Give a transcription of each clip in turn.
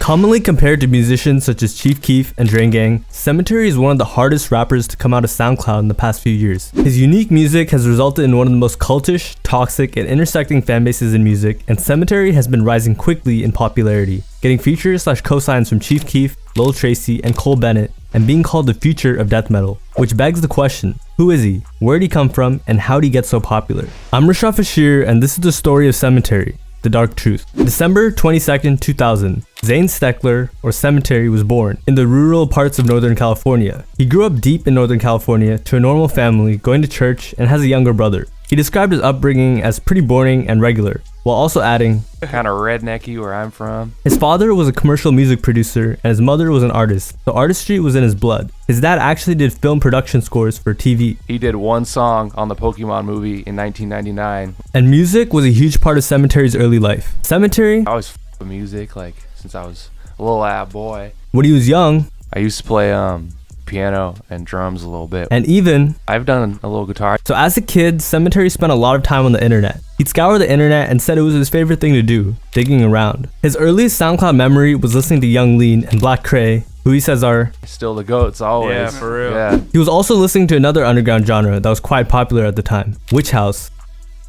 Commonly compared to musicians such as Chief Keef and Drain Gang, Sematary is one of the hardest rappers to come out of SoundCloud in the past few years. His unique music has resulted in one of the most cultish, toxic, and intersecting fanbases in music, and Sematary has been rising quickly in popularity, getting features/cosigns from Chief Keef, Lil Tracy, and Cole Bennett, and being called the future of death metal. Which begs the question, who is he, where did he come from, and how did he get so popular? I'm Rashad Fashir, and this is the story of Sematary, the dark truth. December 22nd, 2000, Zane Steckler, or Sematary, was born in the rural parts of Northern California. He grew up deep in Northern California to a normal family, going to church, and has a younger brother. He described his upbringing as pretty boring and regular, while also adding, kind of rednecky where I'm from. His father was a commercial music producer and his mother was an artist, so artistry was in his blood. His dad actually did film production scores for TV. He did one song on the Pokemon movie in 1999. And music was a huge part of Sematary's early life. Sematary, I was with music like since I was a little boy. When he was young, I used to play piano and drums a little bit, and even I've done a little guitar. So as a kid, Sematary spent a lot of time on the internet. He'd scour the internet and said it was his favorite thing to do, digging around. His earliest SoundCloud memory was listening to Young Lean and Black Cray, who he says are still the GOATs always. Yeah, for real. Yeah. He was also listening to another underground genre that was quite popular at the time, Witch House,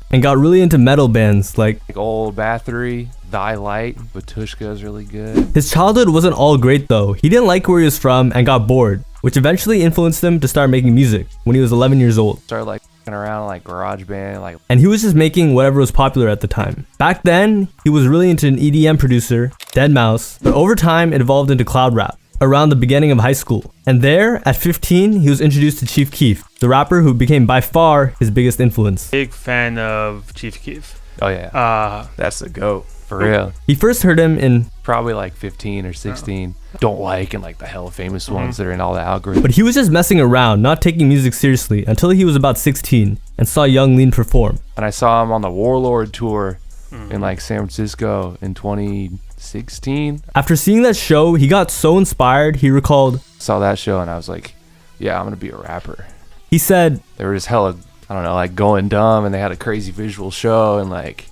and got really into metal bands like Old Bathory, Thy Light, Batushka is really good. His childhood wasn't all great though. He didn't like where he was from and got bored, which eventually influenced him to start making music when he was 11 years old. Started like around like GarageBand, and he was just making whatever was popular at the time. Back then, he was really into an EDM producer, Deadmau5, but over time it evolved into cloud rap around the beginning of high school. And there, at 15, he was introduced to Chief Keef, the rapper who became by far his biggest influence. Big fan of Chief Keef. Oh yeah. That's the GOAT. For real. He first heard him in probably like 15 or 16. Don't like and like the hella famous ones that are in all the algorithms. But he was just messing around, not taking music seriously until he was about 16 and saw Young Lean perform. And I saw him on the Warlord tour in like San Francisco in 2016. After seeing that show, he got so inspired, he recalled, saw that show and I was like, yeah, I'm gonna be a rapper. He said, they were just hella, I don't know, like going dumb, and they had a crazy visual show and like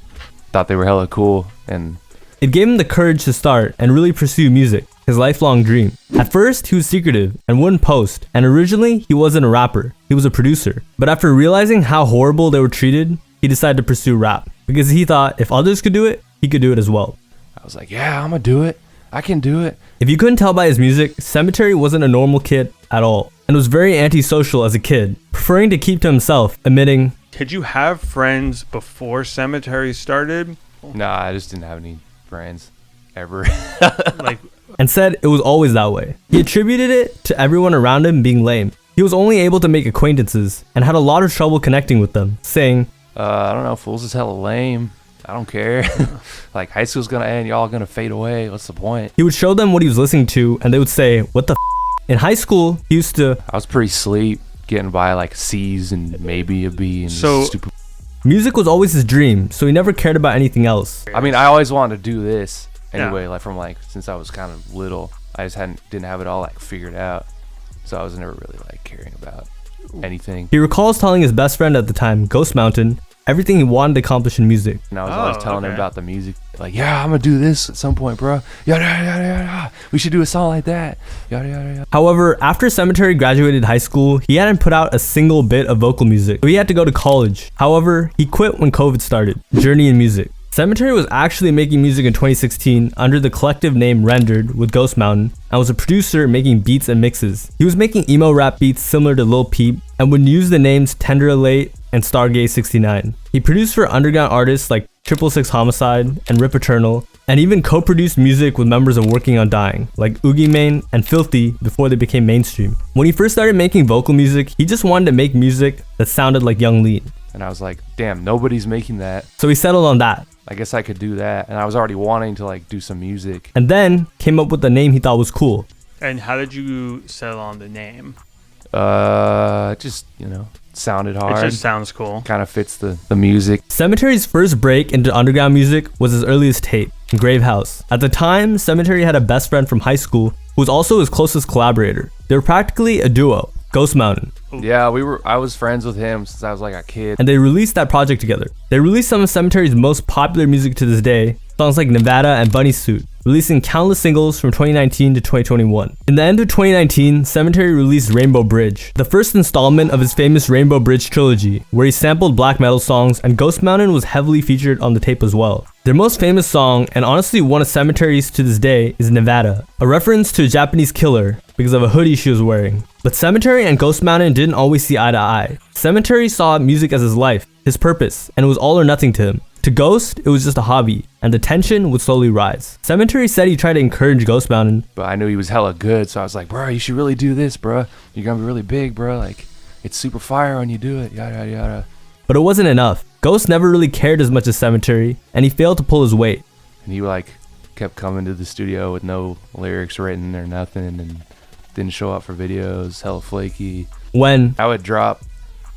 thought they were hella cool, and it gave him the courage to start and really pursue music, his lifelong dream. At first, he was secretive and wouldn't post, and originally, he wasn't a rapper, he was a producer. But after realizing how horrible they were treated, he decided to pursue rap, because he thought if others could do it, he could do it as well. I was like, yeah, I'm gonna do it. I can do it. If you couldn't tell by his music, Sematary wasn't a normal kid at all, and was very antisocial as a kid, preferring to keep to himself, admitting, did you have friends before Sematary started? Nah, I just didn't have any friends ever. And said it was always that way. He attributed it to everyone around him being lame. He was only able to make acquaintances and had a lot of trouble connecting with them, saying, I don't know, fools is hella lame. I don't care. Like, high school's gonna end, y'all gonna fade away. What's the point? He would show them what he was listening to, and they would say, what the f? In high school, he used to... I was pretty sleep, getting by like C's and maybe a B and stupid. Music was always his dream, so he never cared about anything else. I mean, I always wanted to do this anyway, like from like since I was kind of little. I just didn't have it all like figured out, so I was never really like caring about anything. He recalls telling his best friend at the time, Ghost Mountain, everything he wanted to accomplish in music. And I was always telling him about the music, like, yeah, I'm gonna do this at some point, bro. Yada yada yada. We should do a song like that. Yada yada yada. However, after Sematary graduated high school, he hadn't put out a single bit of vocal music, so he had to go to college. However, he quit when COVID started. Journey in music. Sematary was actually making music in 2016 under the collective name Rendered with Ghost Mountain, and was a producer making beats and mixes. He was making emo rap beats similar to Lil Peep, and would use the names Tender Late and Stargaze 69. He produced for underground artists like 666 Homicide and Rip Eternal, and even co-produced music with members of Working on Dying, like Oogie Mane and Filthy, before they became mainstream. When he first started making vocal music, he just wanted to make music that sounded like Young Lean. And I was like, damn, nobody's making that. So he settled on that. I guess I could do that. And I was already wanting to like do some music. And then came up with the name he thought was cool. And how did you settle on the name? Just, you know, sounded hard. It just sounds cool. Kind of fits the music. Sematary's first break into underground music was his earliest tape, Grave House. At the time, Sematary had a best friend from high school who was also his closest collaborator. They were practically a duo, Ghost Mountain. Yeah, I was friends with him since I was like a kid. And they released that project together. They released some of Sematary's most popular music to this day, songs like Nevada and Bunny Suit. releasing countless singles from 2019 to 2021. In the end of 2019, Sematary released Rainbow Bridge, the first installment of his famous Rainbow Bridge trilogy, where he sampled black metal songs, and Ghost Mountain was heavily featured on the tape as well. Their most famous song, and honestly one of Sematary's to this day, is Nevada, a reference to a Japanese killer because of a hoodie she was wearing. But Sematary and Ghost Mountain didn't always see eye to eye. Sematary saw music as his life, his purpose, and it was all or nothing to him. To Ghost, it was just a hobby, and the tension would slowly rise. Sematary said he tried to encourage Ghost Mountain, but I knew he was hella good, so I was like, bro, you should really do this, bro. You're gonna be really big, bro. Like, it's super fire when you do it, yada, yada, yada. But it wasn't enough. Ghost never really cared as much as Sematary, and he failed to pull his weight. And he like kept coming to the studio with no lyrics written or nothing, and didn't show up for videos, hella flaky. When I would drop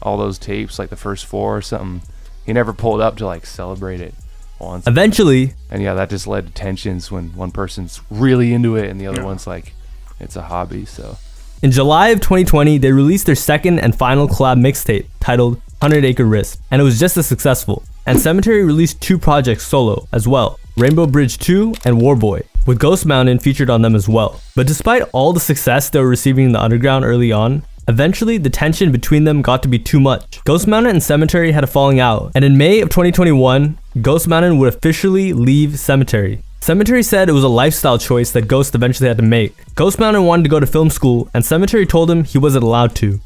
all those tapes, like the first 4 or something, he never pulled up to like celebrate it once. Eventually, and yeah, that just led to tensions when one person's really into it and the other one's like, it's a hobby. So in July of 2020, they released their second and final collab mixtape titled 100 Acre Risk, and it was just as successful. And Sematary released 2 projects solo as well, Rainbow Bridge 2 and Warboy, with Ghost Mountain featured on them as well. But despite all the success they were receiving in the underground early on, eventually the tension between them got to be too much. Ghost Mountain and Sematary had a falling out, and in May of 2021, Ghost Mountain would officially leave Sematary. Sematary said it was a lifestyle choice that Ghost eventually had to make. Ghost Mountain wanted to go to film school, and Sematary told him he wasn't allowed to.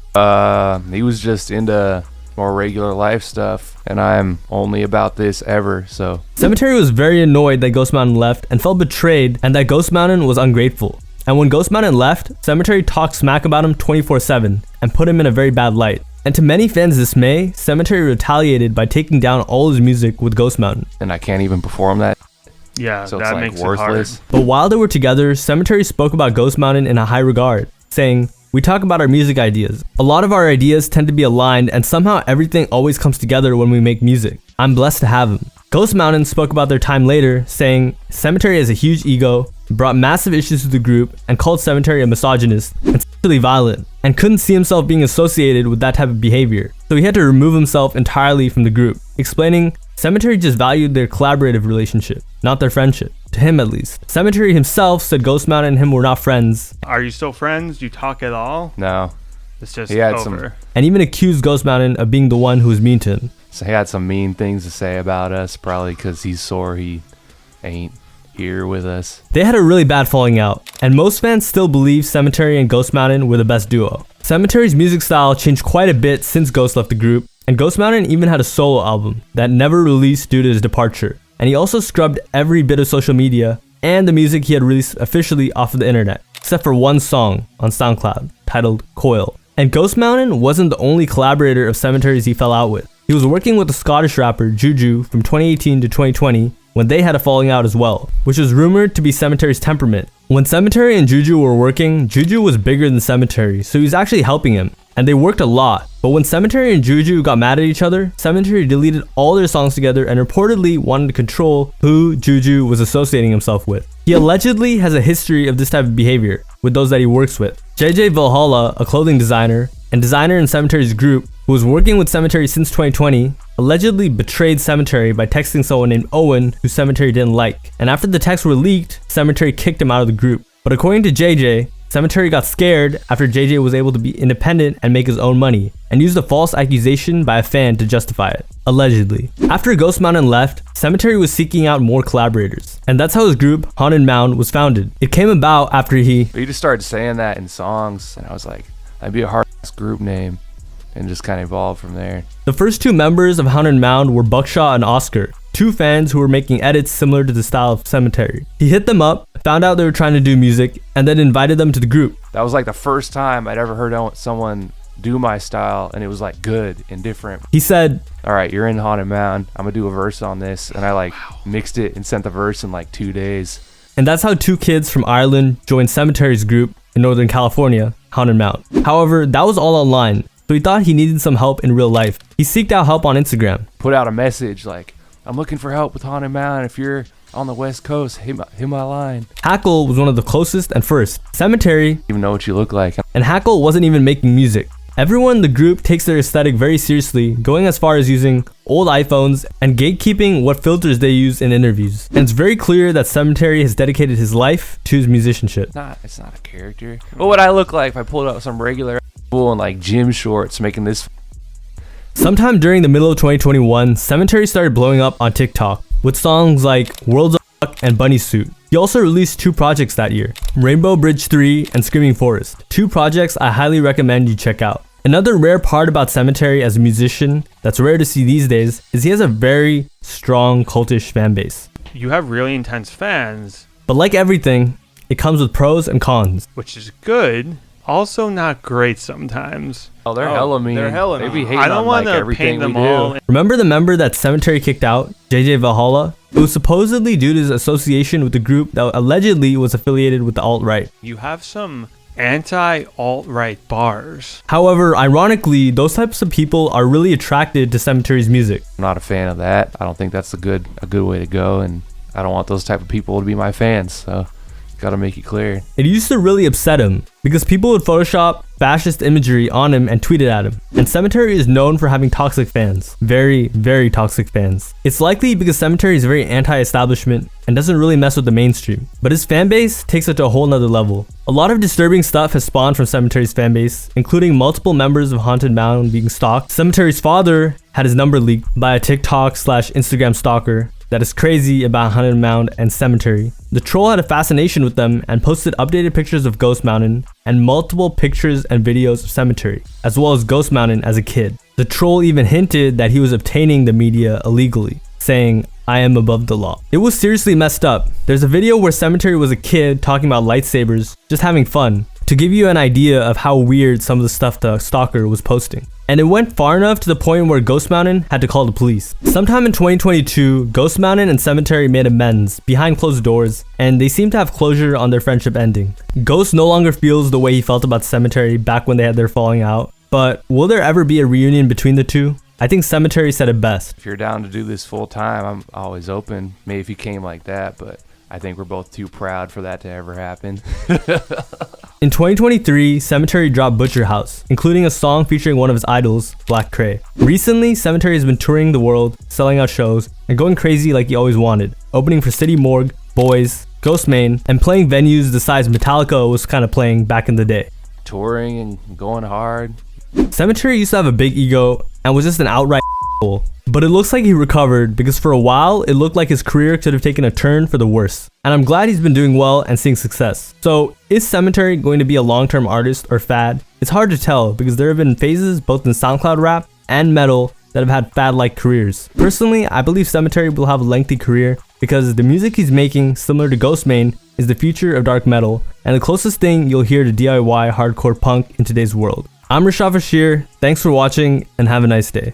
He was just into more regular life stuff, and I'm only about this ever, so. Sematary was very annoyed that Ghost Mountain left and felt betrayed, and that Ghost Mountain was ungrateful. And when Ghost Mountain left, Sematary talked smack about him 24/7 and put him in a very bad light. And to many fans' dismay, Sematary retaliated by taking down all his music with Ghost Mountain. And I can't even perform that. Yeah, so that it's like makes worthless. it hard. But while they were together, Sematary spoke about Ghost Mountain in a high regard, saying, "We talk about our music ideas. A lot of our ideas tend to be aligned, and somehow everything always comes together when we make music. I'm blessed to have him." Ghost Mountain spoke about their time later, saying, "Sematary has a huge ego, brought massive issues to the group, and called Sematary a misogynist and sexually violent, and couldn't see himself being associated with that type of behavior. So he had to remove himself entirely from the group," explaining, Sematary just valued their collaborative relationship, not their friendship. To him at least. Sematary himself said Ghost Mountain and him were not friends. Are you still friends? Do you talk at all? No. It's just He had over. And even accused Ghost Mountain of being the one who was mean to him. So he had some mean things to say about us, probably because he's sore he ain't here with us. They had a really bad falling out, and most fans still believe Sematary and Ghost Mountain were the best duo. Sematary's music style changed quite a bit since Ghost left the group, and Ghost Mountain even had a solo album that never released due to his departure. And he also scrubbed every bit of social media and the music he had released officially off of the internet, except for one song on SoundCloud titled Coil. And Ghost Mountain wasn't the only collaborator of Sematary's he fell out with. He was working with the Scottish rapper Juju from 2018 to 2020 when they had a falling out as well, which was rumored to be Sematary's temperament. When Sematary and Juju were working, Juju was bigger than Sematary, so he was actually helping him, and they worked a lot. But when Sematary and Juju got mad at each other, Sematary deleted all their songs together and reportedly wanted to control who Juju was associating himself with. He allegedly has a history of this type of behavior with those that he works with. JJ Valhalla, a clothing designer and designer in Sematary's group, who was working with Sematary since 2020, allegedly betrayed Sematary by texting someone named Owen who Sematary didn't like. And after the texts were leaked, Sematary kicked him out of the group. But according to JJ, Sematary got scared after JJ was able to be independent and make his own money, and used a false accusation by a fan to justify it, allegedly. After Ghost Mountain left, Sematary was seeking out more collaborators, and that's how his group, Haunted Mound, was founded. It came about after he just started saying that in songs, and I was like, that'd be a hard-ass group name, and just kind of evolved from there. The first 2 members of Haunted Mound were Buckshot and Oscar, 2 fans who were making edits similar to the style of Sematary. He hit them up, found out they were trying to do music, and then invited them to the group. That was like the first time I'd ever heard someone do my style, and it was like good and different. He said, "All right, you're in Haunted Mound. I'm gonna do a verse on this," and I like mixed it and sent the verse in like 2 days. and that's how 2 kids from Ireland joined Sematary's group in Northern California, Haunted Mound. However, that was all online, so he thought he needed some help in real life. He seeked out help on Instagram. Put out a message like, "I'm looking for help with Haunted Mound. If you're on the West Coast, hit my line." Hackle was one of the closest and first. Sematary Even know what you look like. and Hackle wasn't even making music. Everyone in the group takes their aesthetic very seriously, going as far as using old iPhones and gatekeeping what filters they use in interviews. And it's very clear that Sematary has dedicated his life to his musicianship. It's not a character. What would I look like if I pulled out some regular fool in like gym shorts making this? Sometime during the middle of 2021, Sematary started blowing up on TikTok with songs like Worlds of Fuck and Bunny Suit. He also released 2 projects that year, Rainbow Bridge 3 and Screaming Forest. 2 projects I highly recommend you check out. Another rare part about Sematary as a musician that's rare to see these days is he has a very strong cultish fan base. You have really intense fans. But like everything, it comes with pros and cons. Which is good, also not great sometimes. Oh, they're hella mean. They're hella They mean. be hating I don't on want like to everything paint them we do. all. Remember the member that Sematary kicked out, JJ Valhalla? It was supposedly due to his association with the group that allegedly was affiliated with the alt-right. You have some anti-alt-right bars. However, ironically, those types of people are really attracted to Sematary's music. I'm not a fan of that. I don't think that's a good way to go, and I don't want those type of people to be my fans. So, gotta make it clear. It used to really upset him because people would Photoshop fascist imagery on him and tweet it at him. And Sematary is known for having toxic fans. Very, very toxic fans. It's likely because Sematary is very anti-establishment and doesn't really mess with the mainstream. But his fan base takes it to a whole nother level. A lot of disturbing stuff has spawned from Sematary's fan base, including multiple members of Haunted Mound being stalked. Sematary's father had his number leaked by a TikTok/Instagram stalker that is crazy about Haunted Mound and Sematary. The troll had a fascination with them and posted updated pictures of Ghost Mountain and multiple pictures and videos of Sematary, as well as Ghost Mountain as a kid. The troll even hinted that he was obtaining the media illegally, saying, "I am above the law." It was seriously messed up. There's a video where Sematary was a kid talking about lightsabers, just having fun, to give you an idea of how weird some of the stuff the stalker was posting. And it went far enough to the point where Ghost Mountain had to call the police. Sometime in 2022, Ghost Mountain and Sematary made amends behind closed doors, and they seem to have closure on their friendship ending. Ghost no longer feels the way he felt about Sematary back when they had their falling out, but will there ever be a reunion between the two? I think Sematary said it best. If you're down to do this full time, I'm always open. Maybe if you came like that, but I think we're both too proud for that to ever happen. In 2023, Sematary dropped Butcher House, including a song featuring one of his idols, Black Cray. Recently, Sematary has been touring the world, selling out shows, and going crazy like he always wanted, opening for City Morgue, Boys, Ghost Main, and playing venues the size Metallica was kind of playing back in the day. Touring and going hard. Sematary used to have a big ego and was just an outright asshole. But it looks like he recovered because for a while, it looked like his career could have taken a turn for the worse. And I'm glad he's been doing well and seeing success. So, is Sematary going to be a long-term artist or fad? It's hard to tell because there have been phases both in SoundCloud rap and metal that have had fad-like careers. Personally, I believe Sematary will have a lengthy career because the music he's making, similar to Ghostmane, is the future of dark metal and the closest thing you'll hear to DIY hardcore punk in today's world. I'm Rashad Bashir, thanks for watching and have a nice day.